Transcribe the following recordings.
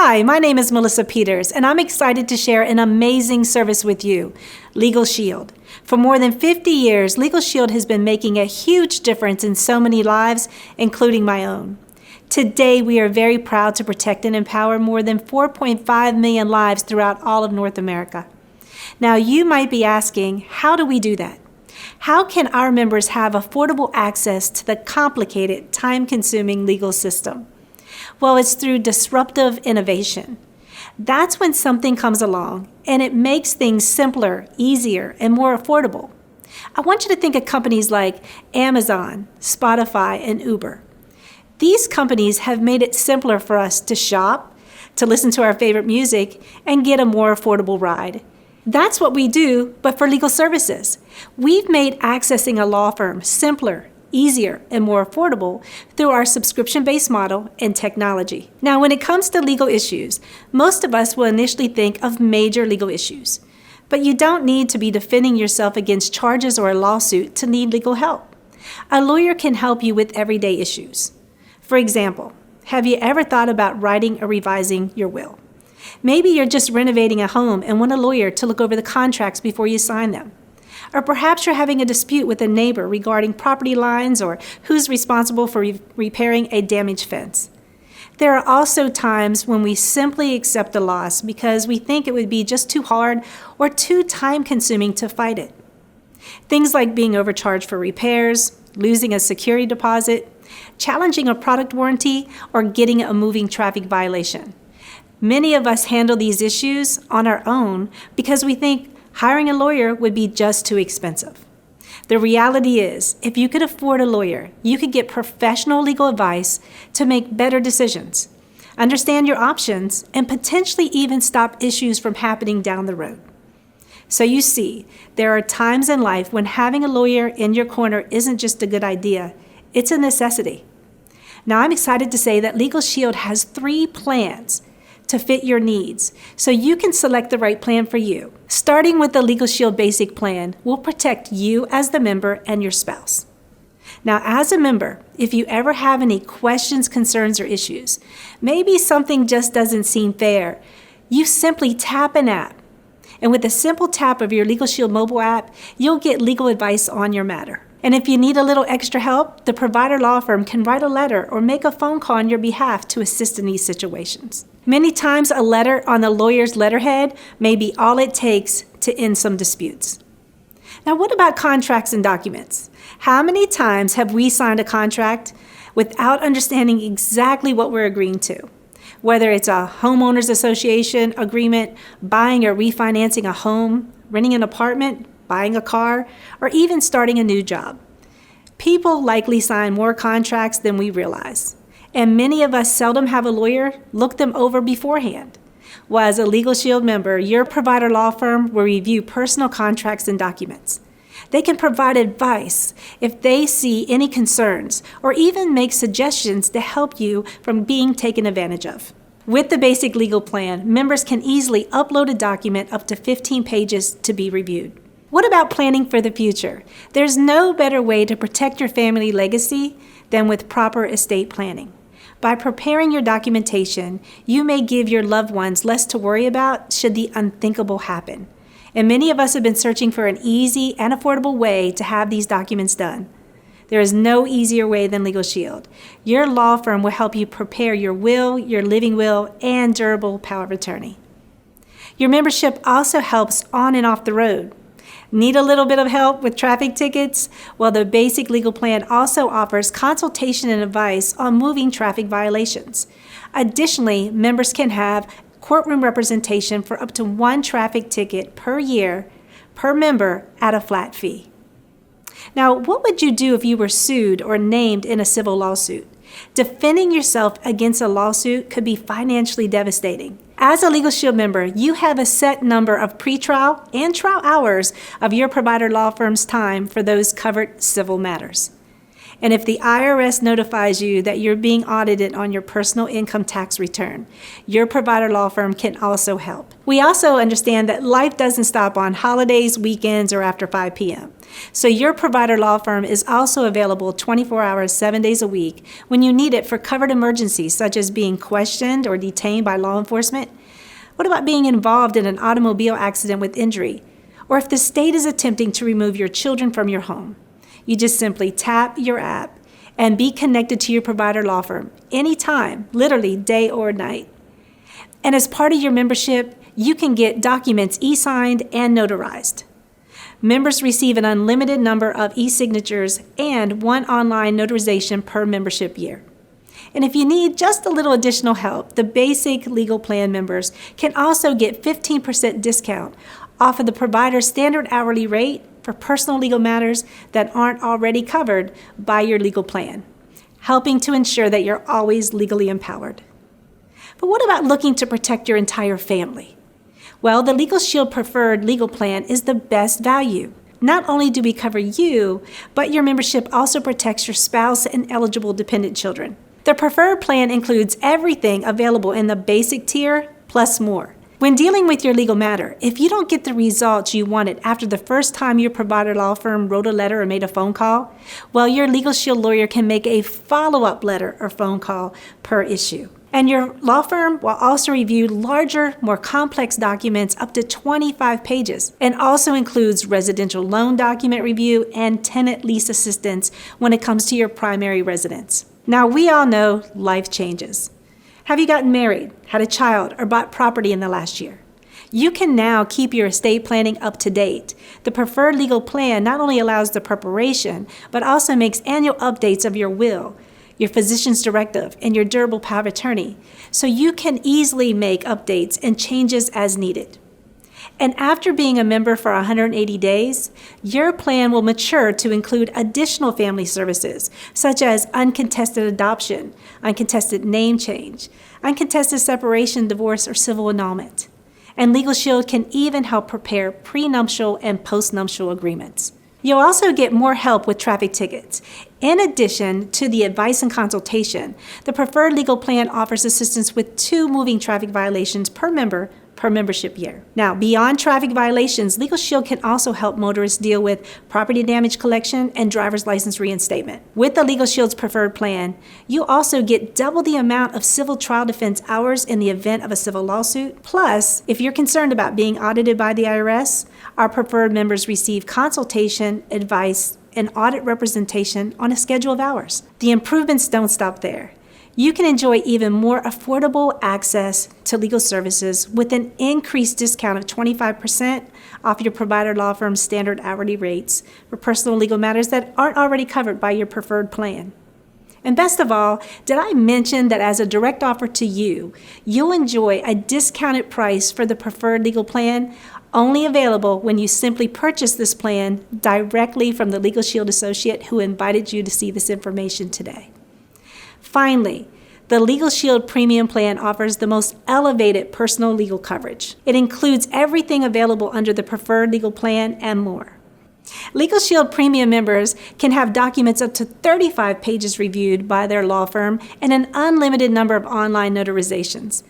Hi, my name is Melissa Peters, and I'm excited to share an amazing service with you, LegalShield. For more than 50 years, LegalShield has been making a huge difference in so many lives, including my own. Today, we are very proud to protect and empower more than 4.5 million lives throughout all of North America. Now, you might be asking, how do we do that? How can our members have affordable access to the complicated, time-consuming legal system? Well, it's through disruptive innovation. That's when something comes along and it makes things simpler, easier, and more affordable. I want you to think of companies like Amazon, Spotify, and Uber. These companies have made it simpler for us to shop, to listen to our favorite music, and get a more affordable ride. That's what we do, but for legal services. We've made accessing a law firm simpler, easier, and more affordable through our subscription-based model and technology. Now, when it comes to legal issues, most of us will initially think of major legal issues. But you don't need to be defending yourself against charges or a lawsuit to need legal help. A lawyer can help you with everyday issues. For example, have you ever thought about writing or revising your will? Maybe you're just renovating a home and want a lawyer to look over the contracts before you sign them. Or perhaps you're having a dispute with a neighbor regarding property lines or who's responsible for repairing a damaged fence. There are also times when we simply accept the loss because we think it would be just too hard or too time-consuming to fight it. Things like being overcharged for repairs, losing a security deposit, challenging a product warranty, or getting a moving traffic violation. Many of us handle these issues on our own because we think hiring a lawyer would be just too expensive. The reality is, if you could afford a lawyer, you could get professional legal advice to make better decisions, understand your options, and potentially even stop issues from happening down the road. So you see, there are times in life when having a lawyer in your corner isn't just a good idea, it's a necessity. Now, I'm excited to say that LegalShield has 3 plans to fit your needs, so you can select the right plan for you. Starting with the LegalShield Basic Plan will protect you as the member and your spouse. Now, as a member, if you ever have any questions, concerns, or issues, maybe something just doesn't seem fair, you simply tap an app. And with a simple tap of your LegalShield mobile app, you'll get legal advice on your matter. And if you need a little extra help, the provider law firm can write a letter or make a phone call on your behalf to assist in these situations. Many times, a letter on the lawyer's letterhead may be all it takes to end some disputes. Now, what about contracts and documents? How many times have we signed a contract without understanding exactly what we're agreeing to? Whether it's a homeowners association agreement, buying or refinancing a home, renting an apartment, buying a car, or even starting a new job. People likely sign more contracts than we realize. And many of us seldom have a lawyer look them over beforehand. Well, as a LegalShield member, your provider law firm will review personal contracts and documents. They can provide advice if they see any concerns or even make suggestions to help you from being taken advantage of. With the basic legal plan, members can easily upload a document up to 15 pages to be reviewed. What about planning for the future? There's no better way to protect your family legacy than with proper estate planning. By preparing your documentation, you may give your loved ones less to worry about should the unthinkable happen. And many of us have been searching for an easy and affordable way to have these documents done. There is no easier way than LegalShield. Your law firm will help you prepare your will, your living will, and durable power of attorney. Your membership also helps on and off the road. Need a little bit of help with traffic tickets? Well, the basic legal plan also offers consultation and advice on moving traffic violations. Additionally, members can have courtroom representation for up to 1 traffic ticket per year per member at a flat fee. Now, what would you do if you were sued or named in a civil lawsuit? Defending yourself against a lawsuit could be financially devastating. As a LegalShield member, you have a set number of pretrial and trial hours of your provider law firm's time for those covered civil matters. And if the IRS notifies you that you're being audited on your personal income tax return, your provider law firm can also help. We also understand that life doesn't stop on holidays, weekends, or after 5 p.m. So your provider law firm is also available 24 hours, 7 days a week when you need it for covered emergencies such as being questioned or detained by law enforcement. What about being involved in an automobile accident with injury? Or if the state is attempting to remove your children from your home? You just simply tap your app and be connected to your provider law firm anytime, literally day or night. And as part of your membership, you can get documents e-signed and notarized. Members receive an unlimited number of e-signatures and 1 online notarization per membership year. And if you need just a little additional help, the basic legal plan members can also get 15% discount off of the provider's standard hourly rate for personal legal matters that aren't already covered by your legal plan, helping to ensure that you're always legally empowered. But what about looking to protect your entire family? Well, the LegalShield Preferred Legal Plan is the best value. Not only do we cover you, but your membership also protects your spouse and eligible dependent children. The Preferred Plan includes everything available in the basic tier, plus more. When dealing with your legal matter, if you don't get the results you wanted after the first time your provider law firm wrote a letter or made a phone call, well, your LegalShield lawyer can make a follow-up letter or phone call per issue. And your law firm will also review larger, more complex documents up to 25 pages, and also includes residential loan document review and tenant lease assistance when it comes to your primary residence. Now, we all know life changes. Have you gotten married, had a child, or bought property in the last year? You can now keep your estate planning up to date. The Preferred Legal Plan not only allows the preparation, but also makes annual updates of your will, your physician's directive, and your durable power of attorney, so you can easily make updates and changes as needed. And after being a member for 180 days, your plan will mature to include additional family services, such as uncontested adoption, uncontested name change, uncontested separation, divorce, or civil annulment. And LegalShield can even help prepare prenuptial and postnuptial agreements. You'll also get more help with traffic tickets. In addition to the advice and consultation, the Preferred Legal Plan offers assistance with 2 moving traffic violations per member per membership year. Now, beyond traffic violations, LegalShield can also help motorists deal with property damage collection and driver's license reinstatement. With the LegalShield's Preferred Plan, you also get double the amount of civil trial defense hours in the event of a civil lawsuit. Plus, if you're concerned about being audited by the IRS, our preferred members receive consultation, advice, and audit representation on a schedule of hours. The improvements don't stop there. You can enjoy even more affordable access to legal services with an increased discount of 25% off your provider law firm's standard hourly rates for personal legal matters that aren't already covered by your preferred plan. And best of all, did I mention that as a direct offer to you, you'll enjoy a discounted price for the Preferred Legal Plan, only available when you simply purchase this plan directly from the LegalShield associate who invited you to see this information today. Finally, the LegalShield Premium Plan offers the most elevated personal legal coverage. It includes everything available under the Preferred Legal Plan and more. LegalShield Premium members can have documents up to 35 pages reviewed by their law firm and an unlimited number of online notarizations.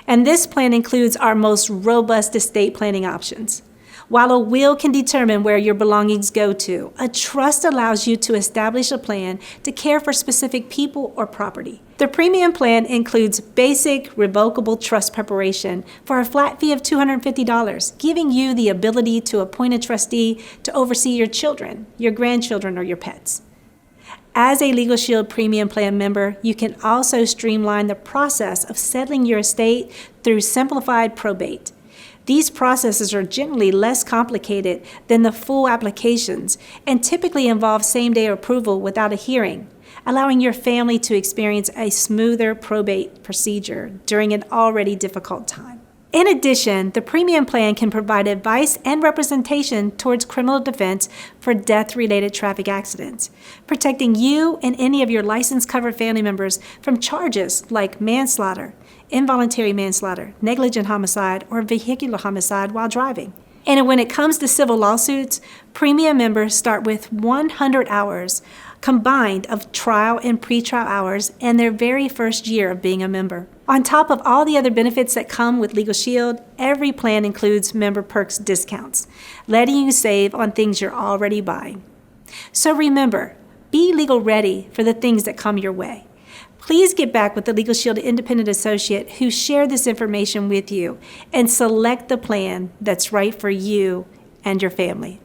And this plan includes our most robust estate planning options. While a will can determine where your belongings go to, a trust allows you to establish a plan to care for specific people or property. The premium plan includes basic revocable trust preparation for a flat fee of $250, giving you the ability to appoint a trustee to oversee your children, your grandchildren, or your pets. As a LegalShield Premium Plan member, you can also streamline the process of settling your estate through simplified probate. These processes are generally less complicated than the full applications and typically involve same-day approval without a hearing, allowing your family to experience a smoother probate procedure during an already difficult time. In addition, the premium plan can provide advice and representation towards criminal defense for death-related traffic accidents, protecting you and any of your license-covered family members from charges like manslaughter, involuntary manslaughter, negligent homicide, or vehicular homicide while driving. And when it comes to civil lawsuits, premium members start with 100 hours combined of trial and pretrial hours in their very first year of being a member. On top of all the other benefits that come with LegalShield, every plan includes MemberPerks discounts, letting you save on things you're already buying. So remember, be legal ready for the things that come your way. Please get back with the LegalShield independent associate who shared this information with you and select the plan that's right for you and your family.